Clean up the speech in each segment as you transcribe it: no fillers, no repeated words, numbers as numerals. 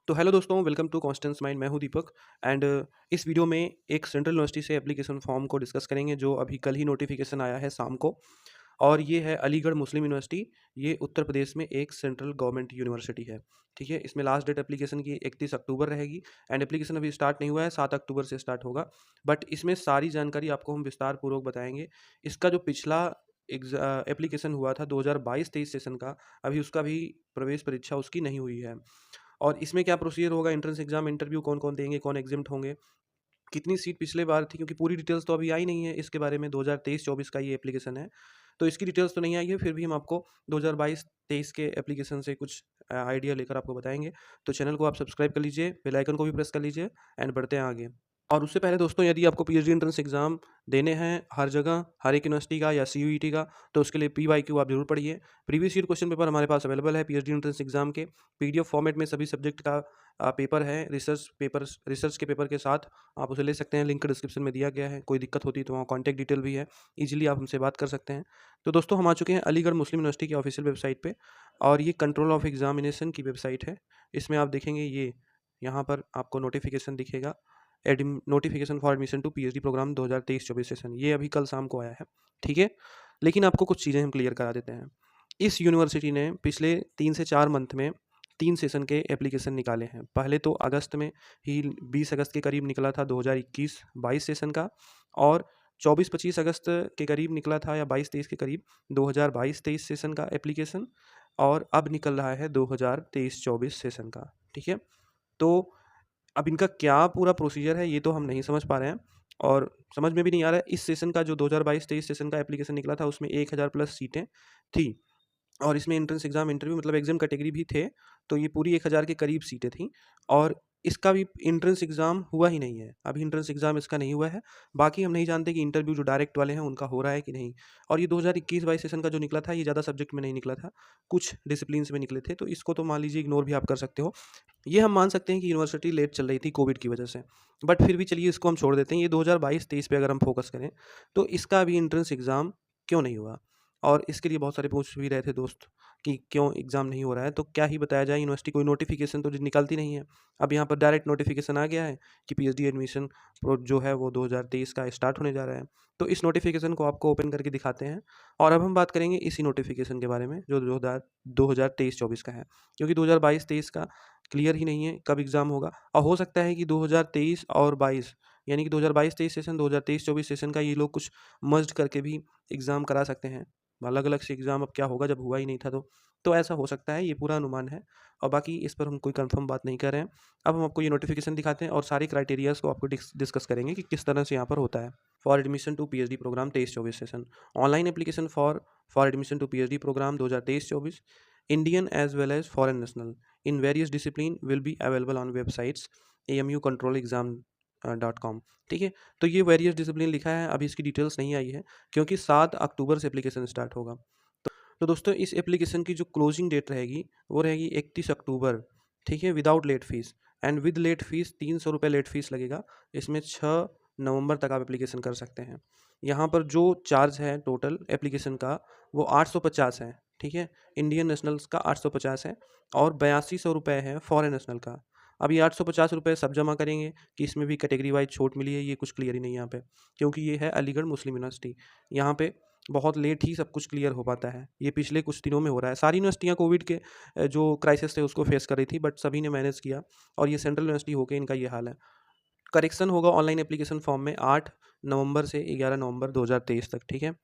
तो हेलो दोस्तों, welcome to Constance mind. मैं हूं दीपक एंड इस वीडियो में एक सेंट्रल यूनिवर्सिटी से एप्लीकेशन फॉर्म को डिस्कस करेंगे जो अभी कल ही नोटिफिकेशन आया है शाम को। और ये है अलीगढ़ मुस्लिम यूनिवर्सिटी। ये उत्तर प्रदेश में एक सेंट्रल गवर्नमेंट यूनिवर्सिटी है। ठीक है, इसमें लास्ट डेट एप्लीकेशन की 31 अक्टूबर रहेगी एंड एप्लीकेशन अभी स्टार्ट नहीं हुआ है, 7 अक्टूबर से स्टार्ट होगा। बट इसमें सारी जानकारी आपको हम विस्तार पूर्वक बताएंगे। इसका जो पिछला एप्लीकेशन हुआ था 2022-23 सेशन का, अभी उसका भी प्रवेश परीक्षा उसकी नहीं हुई है। और इसमें क्या प्रोसीजर होगा, एंट्रेंस एग्जाम इंटरव्यू कौन कौन देंगे, कौन एग्जिम्ट होंगे, कितनी सीट पिछले बार थी, क्योंकि पूरी डिटेल्स तो अभी आई नहीं है इसके बारे में। 2023-24 का ये एप्लीकेशन है, तो इसकी डिटेल्स तो नहीं आई है, फिर भी हम आपको 2022-23 के एप्लीकेशन से कुछ आइडिया लेकर आपको बताएंगे। तो चैनल को आप सब्सक्राइब कर लीजिए, बेल आइकन को भी प्रेस कर लीजिए एंड बढ़ते हैं आगे। और उससे पहले दोस्तों, यदि आपको पीएचडी एंट्रेंस एग्जाम देने हैं हर जगह, हर एक यूनिवर्सिटी का या सीयूईटी का, तो उसके लिए पीवाईक्यू आप जरूर पढ़िए। प्रीवियस ईयर क्वेश्चन पेपर हमारे पास अवेलेबल है पीएचडी एंट्रेंस एग्जाम के पीडीएफ फॉर्मेट में। सभी सब्जेक्ट का पेपर है, रिसर्च के पेपर के साथ आप उसे ले सकते हैं। लिंक डिस्क्रिप्शन में दिया गया है, कोई दिक्कत होती है तो वहाँ कॉन्टैक्ट डिटेल भी है, ईजिली आप हमसे बात कर सकते हैं। तो दोस्तों, हम आ चुके हैं अलीगढ़ मुस्लिम यूनिवर्सिटी की ऑफिशियल वेबसाइट पे, और ये कंट्रोल ऑफ एग्जामिनेशन की वेबसाइट है। इसमें आप देखेंगे, ये यहाँ पर आपको नोटिफिकेशन दिखेगा, notification for admission to PhD program 2023-24 session. ये अभी कल शाम को आया है। ठीक है, लेकिन आपको कुछ चीज़ें हम क्लियर करा देते हैं। इस यूनिवर्सिटी ने पिछले 3 से 4 मंथ में 3 सेशन के एप्लीकेशन निकाले हैं। पहले तो अगस्त में ही 20 अगस्त के करीब निकला था 2021-22 सेशन का, और 24-25 अगस्त के करीब निकला था, या 22-23 के करीब 2022-23 सेशन का एप्लीकेशन। और अब निकल रहा है 2023-24 सेशन का। ठीक है, तो अब इनका क्या पूरा प्रोसीजर है ये तो हम नहीं समझ पा रहे हैं, और समझ में भी नहीं आ रहा है। इस सेशन का जो 2022-23 सेशन का एप्लीकेशन निकला था, उसमें 1000 प्लस सीटें थी, और इसमें एंट्रेंस एग्जाम इंटरव्यू मतलब एग्जाम कैटेगरी भी थे। तो ये पूरी 1000 के करीब सीटें थी, और इसका भी एंट्रेंस एग्जाम हुआ ही नहीं है। अभी एंट्रेंस एग्जाम इसका नहीं हुआ है। बाकी हम नहीं जानते कि इंटरव्यू जो डायरेक्ट वाले हैं उनका हो रहा है कि नहीं। और ये 2021-22 सेशन का जो निकला था, ये ज़्यादा सब्जेक्ट में नहीं निकला था, कुछ डिसिप्लिन में निकले थे, तो इसको तो मान लीजिए इग्नोर भी आप कर सकते हो। ये हम मान सकते हैं कि यूनिवर्सिटी लेट चल रही थी कोविड की वजह से, बट फिर भी चलिए इसको हम छोड़ देते हैं। ये 2022-23 पे अगर हम फोकस करें, तो इसका अभी एंट्रेंस एग्ज़ाम क्यों नहीं हुआ। और इसके लिए बहुत सारे पूछ भी रहे थे दोस्त कि क्यों एग्ज़ाम नहीं हो रहा है। तो क्या ही बताया जाए, यूनिवर्सिटी कोई नोटिफिकेशन तो निकलती नहीं है। अब यहाँ पर डायरेक्ट नोटिफिकेशन आ गया है कि पीएचडी एडमिशन जो है वो 2023 का स्टार्ट होने जा रहा है। तो इस नोटिफिकेशन को आपको ओपन करके दिखाते हैं, और अब हम बात करेंगे इसी नोटिफिकेशन के बारे में जो 2023-24 का है, क्योंकि 2022-23 का क्लियर ही नहीं है कब एग्ज़ाम होगा। और हो सकता है कि 2023 और 22, यानी कि 2022-23 सेशन, 2023-24 सेशन का ये लोग कुछ मर्ज करके भी एग्ज़ाम करा सकते हैं। अलग-अलग से एग्ज़ाम अब क्या होगा जब हुआ ही नहीं था तो। तो ऐसा हो सकता है, ये पूरा अनुमान है, और बाकी इस पर हम कोई कन्फर्म बात नहीं कर रहे हैं। अब हम आपको ये नोटिफिकेशन दिखाते हैं और सारे क्राइटेरियाज़ को आपको डिस्कस करेंगे कि किस तरह से यहाँ पर होता है। For admission to PhD program 23-24 session, online application for admission to PhD program 2023-24, Indian as well as foreign national in various discipline will be available on websites amucontrolexam.com। ठीक है, तो ये वेरियस डिसिप्लिन लिखा है, अभी इसकी डिटेल्स नहीं आई है, क्योंकि 7 अक्टूबर से एप्लीकेशन स्टार्ट होगा। तो दोस्तों, इस एप्लीकेशन की जो क्लोजिंग डेट रहेगी वो रहेगी 31 अक्टूबर। ठीक है, without late fees, and with late fees 300 रुपये लेट फीस लगेगा। इसमें 6 नवंबर तक आप एप्लीकेशन कर सकते हैं। यहाँ पर जो चार्ज है टोटल एप्लीकेशन का, वो 850 है। ठीक है, इंडियन नेशनल्स का 850 है, और 8200 रुपये है फॉरेन नेशनल का। अब ये 850 रुपये सब जमा करेंगे कि इसमें भी कैटेगरी वाइज छूट मिली है, ये कुछ क्लियर ही नहीं है यहाँ पे, क्योंकि ये है अलीगढ़ मुस्लिम यूनिवर्सिटी। यहाँ पे बहुत लेट ही सब कुछ क्लियर हो पाता है। ये पिछले कुछ दिनों में हो रहा है। सारी यूनिवर्सिटियाँ कोविड के जो क्राइसिस थे उसको फेस कर रही थी, बट सभी ने मैनेज किया, और ये सेंट्रल यूनिवर्सिटी होकर इनका ये हाल है। करेक्शन होगा ऑनलाइन एप्लीकेशन फॉर्म में 8 नवंबर से 11 नवंबर 2023 तक। ठीक है,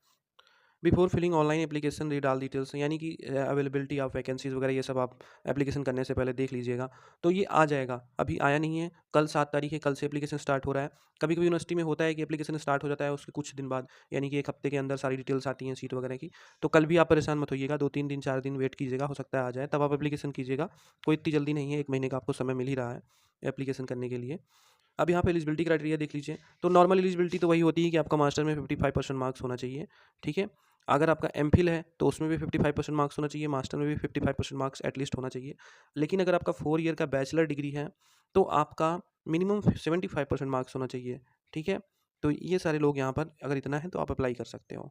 before filling online application read all details, यानी कि अवेलेबिलिटी ऑफ वैकेंसीज वगैरह ये सब आप एप्लीकेशन करने से पहले देख लीजिएगा। तो ये आ जाएगा, अभी आया नहीं है। कल 7 तारीख है, कल से एप्लीकेशन स्टार्ट हो रहा है। कभी कभी यूनिवर्सिटी में होता है कि एप्लीकेशन स्टार्ट हो जाता है उसके कुछ दिन बाद, यानी कि 1 हफ्ते के अंदर सारी डिटेल्स आती हैं सीट वगैरह की। तो कल भी आप परेशान मत होइएगा, 2-3 दिन 4 दिन वेट कीजिएगा, हो सकता है आ जाए, तब आप एप्लीकेशन कीजिएगा। कोई इतनी जल्दी नहीं है, 1 महीने का आपको समय मिल ही रहा है एप्लीकेशन करने के लिए। अब यहाँ पे एलिजिबिलिटी क्राइटेरिया देख लीजिए। तो नॉर्मल एलिजिबिलिटी तो वही होती है कि आपका मास्टर में 55% मार्क्स होना चाहिए। ठीक है, अगर आपका एमफिल है तो उसमें भी 55% मार्क्स होना चाहिए, मास्टर में भी 55% मार्क्स एटलीस्ट होना चाहिए। लेकिन अगर आपका 4 ईयर का बैचलर डिग्री है तो आपका मिनिमम 75% मार्क्स होना चाहिए। ठीक है, तो ये सारे लोग यहाँ पर अगर इतना है तो आप अप्लाई कर सकते हो।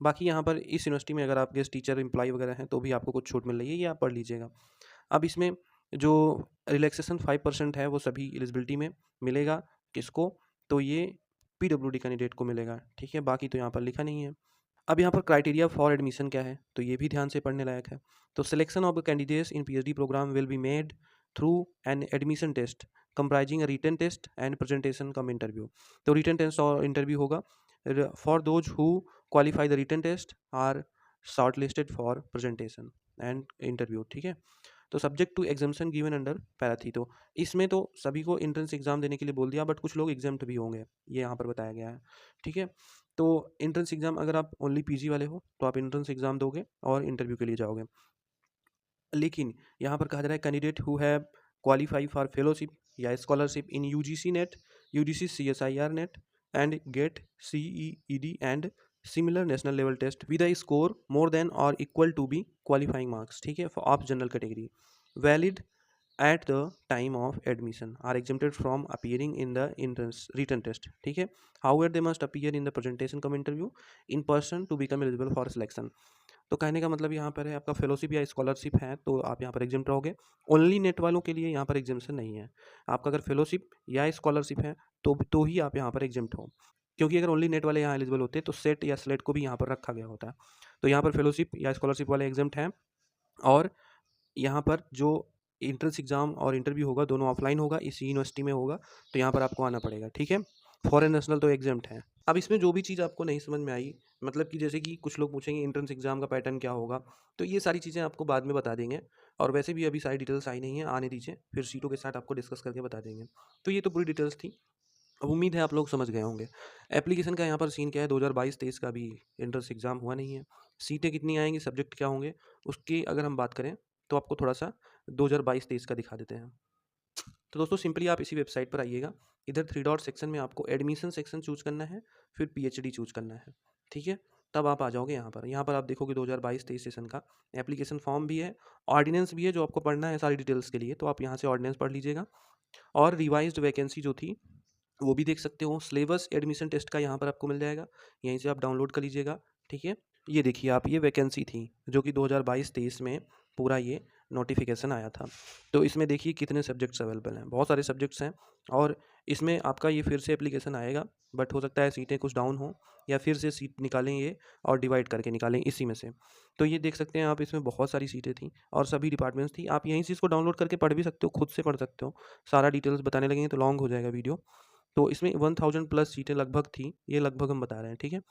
बाकी यहाँ पर इस यूनिवर्सिटी में अगर आप गेस्ट टीचर एम्प्लॉय वगैरह हैं तो भी आपको कुछ छूट मिल रही है, ये आप पढ़ लीजिएगा। अब इसमें जो रिलैक्सेशन 5% है वो सभी एलिजिबिलिटी में मिलेगा। किसको? तो ये पीडब्ल्यूडी कैंडिडेट को मिलेगा, ठीक है? बाकी तो यहाँ पर लिखा नहीं है। अब यहाँ पर क्राइटेरिया फॉर एडमिशन क्या है, तो ये भी ध्यान से पढ़ने लायक है। तो selection of candidates in PhD program will be made through an admission test comprising written test and presentation cum interview. तो रिटन टेस्ट और इंटरव्यू होगा। For those who qualify the written test are short listed for presentation and interview, ठीक है? तो subject to examination given under para three. तो इसमें तो सभी को एंट्रेंस एग्जाम देने के लिए बोल दिया, बट कुछ लोग एग्जाम्ट भी होंगे, ये यहाँ पर बताया गया है, ठीक है? तो एंट्रेंस एग्जाम अगर आप ओनली पीजी वाले हो तो आप एंट्रेंस एग्जाम दोगे और इंटरव्यू के लिए जाओगे। लेकिन यहाँ पर कहा जा रहा है candidate who have qualify for fellowship या scholarship in UGC NET, UGC CSIR NET and GATE CEED and similar national level test with a score more than और equal to be qualifying marks, ठीक है, for of general category valid at the time of admission are exempted from appearing in the entrance written test, ठीक है? However, they must appear in the presentation cum interview in person to become eligible for selection। तो कहने का मतलब यहाँ पर है आपका फेलोशिप या स्कॉलरशिप है तो आप यहाँ पर एग्जाम रहोगे। ओनली नेट वालों के लिए यहाँ पर एग्जामेशन नहीं है। आपका अगर फेलोशिप या स्कॉलरशिप है तो ही आप यहाँ पर एग्जाम हो, क्योंकि अगर ओनली नेट वाले यहाँ एलिजिबल होते तो सेट या स्लेट को भी यहाँ पर रखा गया होता है। तो यहाँ पर फेलोशिप या स्कॉलरशिप वाले एग्जाम हैं और यहाँ पर जो एंट्रेंस एग्जाम और इंटरव्यू होगा दोनों ऑफलाइन होगा, इसी यूनिवर्सिटी में होगा, तो यहाँ पर आपको आना पड़ेगा, ठीक है? फॉरेन नेशनल तो एग्जाम्प्ट है। अब इसमें जो भी चीज़ आपको नहीं समझ में आई, मतलब कि जैसे कि कुछ लोग पूछेंगे एंट्रेंस एग्जाम का पैटर्न क्या होगा, तो ये सारी चीज़ें आपको बाद में बता देंगे। और वैसे भी अभी सारी डिटेल्स आई नहीं है, आने दीजिए, फिर सीटों के साथ आपको डिस्कस करके बता देंगे। तो ये तो पूरी डिटेल्स थी। अब उम्मीद है आप लोग समझ गए होंगे। एप्लीकेशन का यहाँ पर सीन क्या है, 2022-23 का अभी एंट्रेंस एग्जाम हुआ नहीं है। सीटें कितनी आएंगी, सब्जेक्ट क्या होंगे, उसकी अगर हम बात करें तो आपको थोड़ा सा 2022-23 का दिखा देते हैं। तो दोस्तों सिंपली आप इसी वेबसाइट पर आइएगा। इधर 3 डॉट सेक्शन में आपको एडमिशन सेक्शन चूज करना है, फिर पीएचडी चूज करना है, ठीक है? तब आप आ जाओगे यहाँ पर। यहाँ पर आप देखोगे 2022-23 सेशन का एप्लीकेशन फॉर्म भी है, ऑर्डिनेंस भी है जो आपको पढ़ना है सारी डिटेल्स के लिए, तो आप यहाँ से ऑर्डिनेंस पढ़ लीजिएगा। और रिवाइज्ड वैकेंसी जो थी वो भी देख सकते हो। सिलेबस एडमिशन टेस्ट का यहाँ पर आपको मिल जाएगा, यहीं से आप डाउनलोड कर लीजिएगा, ठीक है? ये देखिए आप, ये वैकेंसी थी जो कि 2022-23 में पूरा ये नोटिफिकेशन आया था। तो इसमें देखिए कितने सब्जेक्ट्स अवेलेबल हैं, बहुत सारे सब्जेक्ट्स हैं। और इसमें आपका ये फिर से एप्लीकेशन आएगा, बट हो सकता है सीटें कुछ डाउन हो या फिर से सीट निकालें ये और डिवाइड करके निकालें इसी में से। तो ये देख सकते हैं आप, इसमें बहुत सारी सीटें थी और सभी डिपार्टमेंट्स थी। आप यहीं से इसको डाउनलोड करके पढ़ भी सकते हो, खुद से पढ़ सकते हो। सारा डिटेल्स बताने लगेंगे तो लॉन्ग हो जाएगा वीडियो। तो इसमें 1000 प्लस सीटें लगभग थी, ये लगभग हम बता रहे हैं, ठीक है?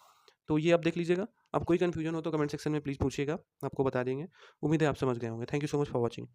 तो ये आप देख लीजिएगा। अब कोई कन्फ्यूजन हो तो कमेंट सेक्शन में प्लीज़ पूछिएगा, आपको बता देंगे। उम्मीद है आप समझ गए होंगे। Thank you so much for watching.